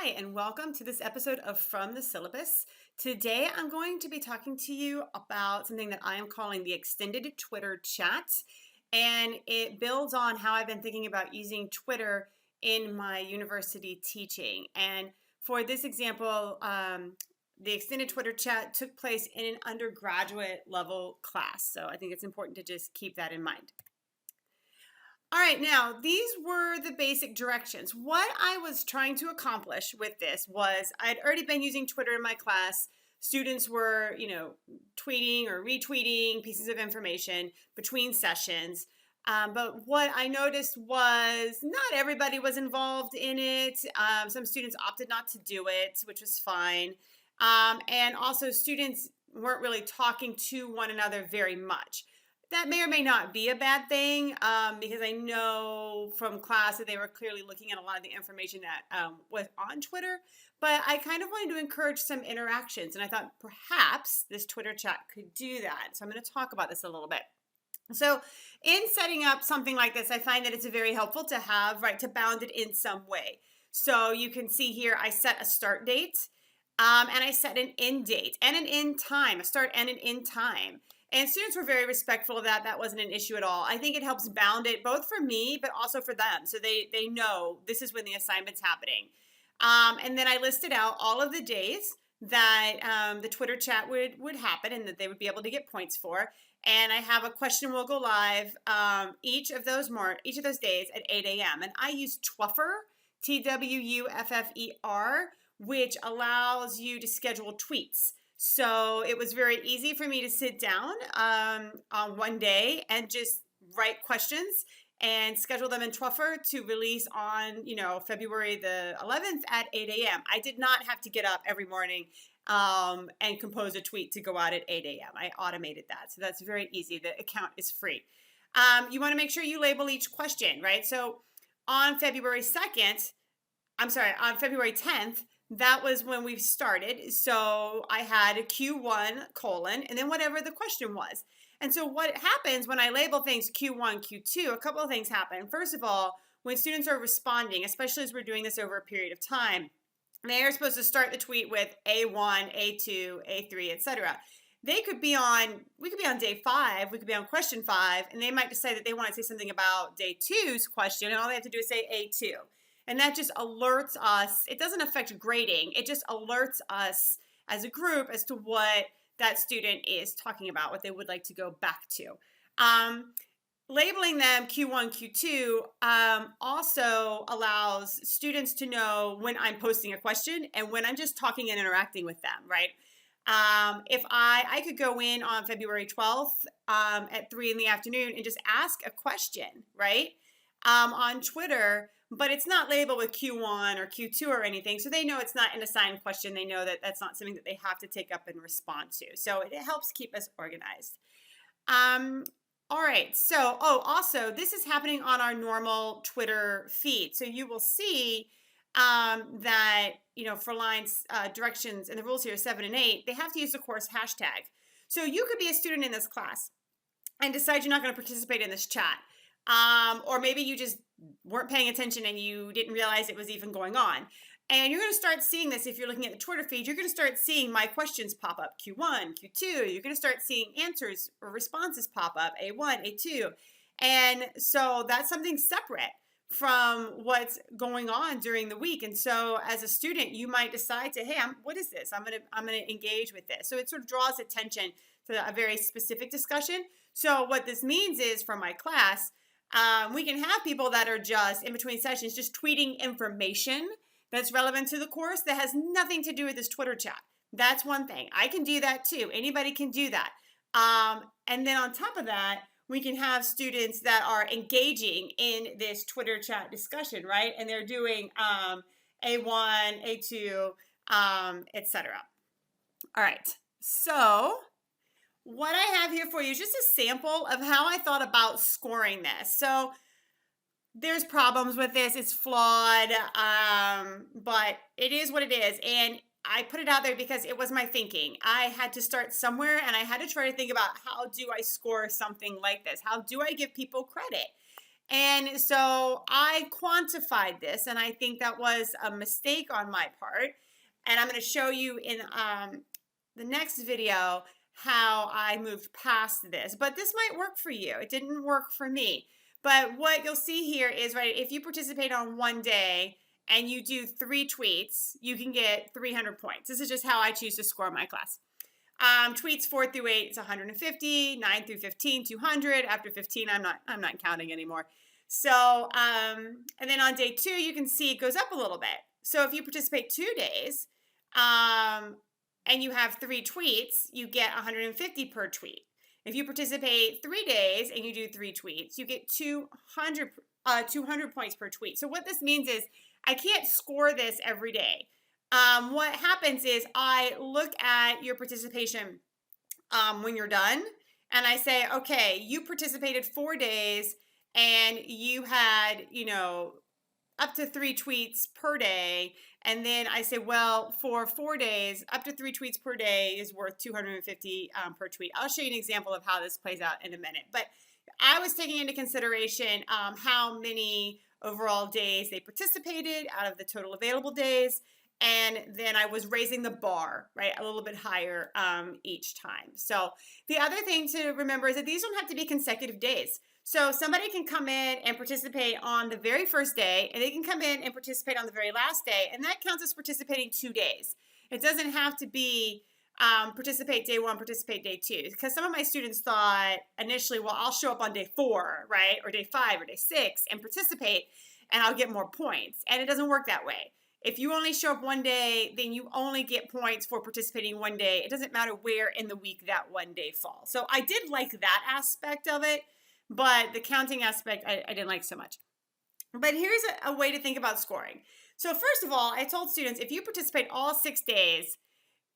Hi, and welcome to this episode of From the Syllabus. Today, I'm going to be talking to you about something that I am calling the extended Twitter chat, and it builds on how I've been thinking about using Twitter in my university teaching. And for this example, the extended Twitter chat took place in an undergraduate level class, so I think it's important to just keep that in mind. All right, now these were the basic directions. What I was trying to accomplish with this was I'd already been using Twitter in my class. Students were, tweeting or retweeting pieces of information between sessions. But what I noticed was not everybody was involved in it. Some students opted not to do it, which was fine. And also students weren't really talking to one another very much. That may or may not be a bad thing because I know from class that they were clearly looking at a lot of the information that was on Twitter, but I kind of wanted to encourage some interactions, and I thought perhaps this Twitter chat could do that. So I'm going to talk about this a little bit. So in setting up something like this, I find that it's very helpful to have, to bound it in some way. So you can see here, I set a start date and I set an end date and an end time, a start and an end time. And students were very respectful of that. That wasn't an issue at all. I think it helps bound it both for me, but also for them. So they know this is when the assignment's happening. And then I listed out all of the days that the Twitter chat would happen and that they would be able to get points for. And I have a question will go live each of those days at 8 a.m. And I use Twuffer, Twuffer, which allows you to schedule tweets. So it was very easy for me to sit down on one day and just write questions and schedule them in Twuffer to release on, February the 11th at 8 a.m. I did not have to get up every morning and compose a tweet to go out at 8 a.m. I automated that. So that's very easy. The account is free. You want to make sure you label each question, right? So on February 10th, that was when we started. So I had a Q1 colon and then whatever the question was. And so what happens when I label things Q1, Q2, a couple of things happen. First of all, when students are responding, especially as we're doing this over a period of time, they are supposed to start the tweet with A1, A2, A3, etc. We could be on day 5, we could be on question 5, and they might decide that they want to say something about day 2's question, and all they have to do is say A2. And that just alerts us. It doesn't affect grading. It just alerts us as a group as to what that student is talking about, what they would like to go back to. Labeling them Q1, Q2 also allows students to know when I'm posting a question and when I'm just talking and interacting with them, right? If I could go in on February 12th at 3 in the afternoon and just ask a question, right? On Twitter, but it's not labeled with Q1 or Q2 or anything. So they know it's not an assigned question. They know that that's not something that they have to take up and respond to. So it helps keep us organized. All right. So, also, this is happening on our normal Twitter feed. So you will see that, for lines, directions, and the rules here, 7 and 8, they have to use the course hashtag. So you could be a student in this class and decide you're not going to participate in this chat. Or maybe you just weren't paying attention and you didn't realize it was even going on. And you're going to start seeing this if you're looking at the Twitter feed. You're going to start seeing my questions pop up, Q1, Q2. You're going to start seeing answers or responses pop up, A1, A2. And so that's something separate from what's going on during the week. And so as a student, you might decide to, hey, what is this? I'm going to engage with this. So it sort of draws attention to a very specific discussion. So what this means is for my class, we can have people that are just in between sessions, just tweeting information that's relevant to the course that has nothing to do with this Twitter chat. That's one thing. I can do that too. Anybody can do that. And then on top of that, we can have students that are engaging in this Twitter chat discussion, right? And they're doing A1, A2, etc. All right. So what I have here for you is just a sample of how I thought about scoring this. So there's problems with this. It's flawed, but it is what it is. And I put it out there because it was my thinking. I had to start somewhere, and I had to try to think about how do I score something like this? How do I give people credit? And so I quantified this, and I think that was a mistake on my part. And I'm going to show you in the next video how I moved past this. But this might work for you. It didn't work for me. But what you'll see here is, right, if you participate on one day and you do 3 tweets, you can get 300 points. This is just how I choose to score my class. Tweets 4 through 8, it's 150. 9 through 15, 200. After 15, I'm not counting anymore. So, and then on day 2, you can see it goes up a little bit. So if you participate 2 days, and you have 3 tweets, you get 150 per tweet. If you participate 3 days and you do 3 tweets, you get 200 points per tweet. So what this means is I can't score this every day. What happens is I look at your participation when you're done, and I say, okay, you participated 4 days and you had, up to 3 tweets per day. And then I say, well, for 4 days, up to 3 tweets per day is worth 250 per tweet. I'll show you an example of how this plays out in a minute. But I was taking into consideration how many overall days they participated out of the total available days. And then I was raising the bar, right, a little bit higher each time. So the other thing to remember is that these don't have to be consecutive days. So somebody can come in and participate on the very first day, and they can come in and participate on the very last day, and that counts as participating 2 days. It doesn't have to be participate day 1, participate day 2, because some of my students thought initially, well, I'll show up on day 4, right, or day 5 or day 6 and participate, and I'll get more points. And it doesn't work that way. If you only show up one day, then you only get points for participating one day. It doesn't matter where in the week that one day falls. So I did like that aspect of it, but the counting aspect I didn't like so much. But here's a way to think about scoring. So first of all, I told students, if you participate all 6 days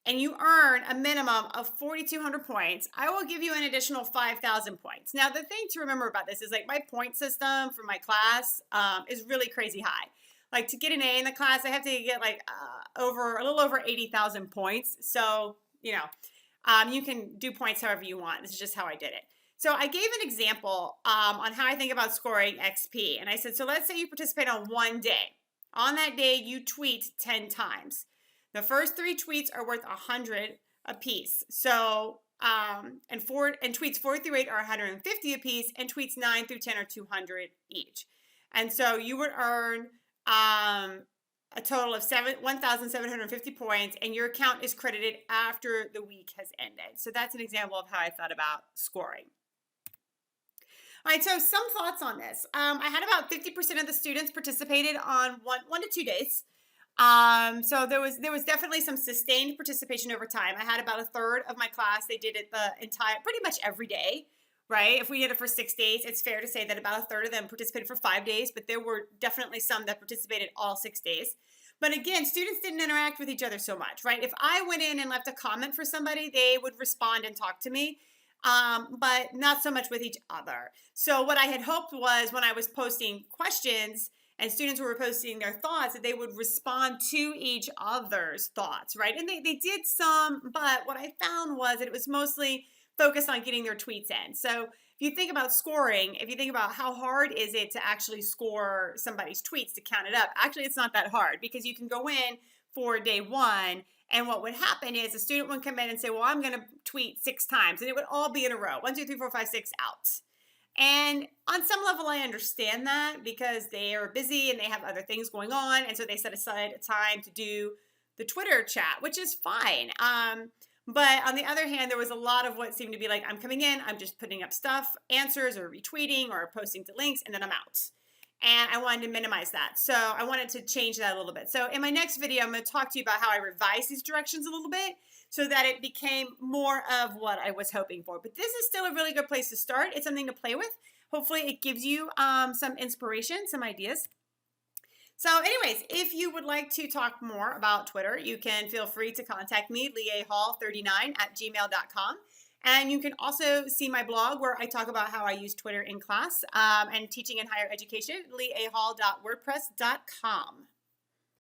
and you earn a minimum of 4,200 points, I will give you an additional 5,000 points. Now, the thing to remember about this is, like, my point system for my class is really crazy high. Like, to get an A in the class, I have to get like a little over 80,000 points. So, you can do points however you want. This is just how I did it. So I gave an example on how I think about scoring XP. And I said, so let's say you participate on one day. On that day, you tweet 10 times. The first 3 tweets are worth 100 apiece. So, and tweets 4 through 8 are 150 apiece, and tweets 9 through 10 are 200 each. And so you would earn a total of 1,750 points, and your account is credited after the week has ended. So that's an example of how I thought about scoring. All right, so some thoughts on this. I had about 50% of the students participated on one to 2 days. So there was definitely some sustained participation over time. I had about a third of my class. They did it pretty much every day, right? If we did it for 6 days, it's fair to say that about a third of them participated for 5 days, but there were definitely some that participated all 6 days. But again, students didn't interact with each other so much, right? If I went in and left a comment for somebody, they would respond and talk to me. But not so much with each other. So what I had hoped was, when I was posting questions and students were posting their thoughts, that they would respond to each other's thoughts, right? And they did some, but what I found was that it was mostly focused on getting their tweets in. So if you think about scoring, if you think about how hard is it to actually score somebody's tweets, to count it up, actually it's not that hard, because you can go in for day 1, and what would happen is a student would come in and say, well, I'm going to tweet 6 times, and it would all be in a row. 1, 2, 3, 4, 5, 6 out. And on some level, I understand that, because they are busy and they have other things going on. And so they set aside a time to do the Twitter chat, which is fine. But on the other hand, there was a lot of what seemed to be like, I'm coming in, I'm just putting up stuff, answers, or retweeting, or posting to links, and then I'm out. And I wanted to minimize that. So I wanted to change that a little bit. So in my next video, I'm going to talk to you about how I revised these directions a little bit so that it became more of what I was hoping for. But this is still a really good place to start. It's something to play with. Hopefully it gives you some inspiration, some ideas. So anyways, if you would like to talk more about Twitter, you can feel free to contact me, leahhall39@gmail.com. And you can also see my blog, where I talk about how I use Twitter in class and teaching in higher education, leahhall.wordpress.com.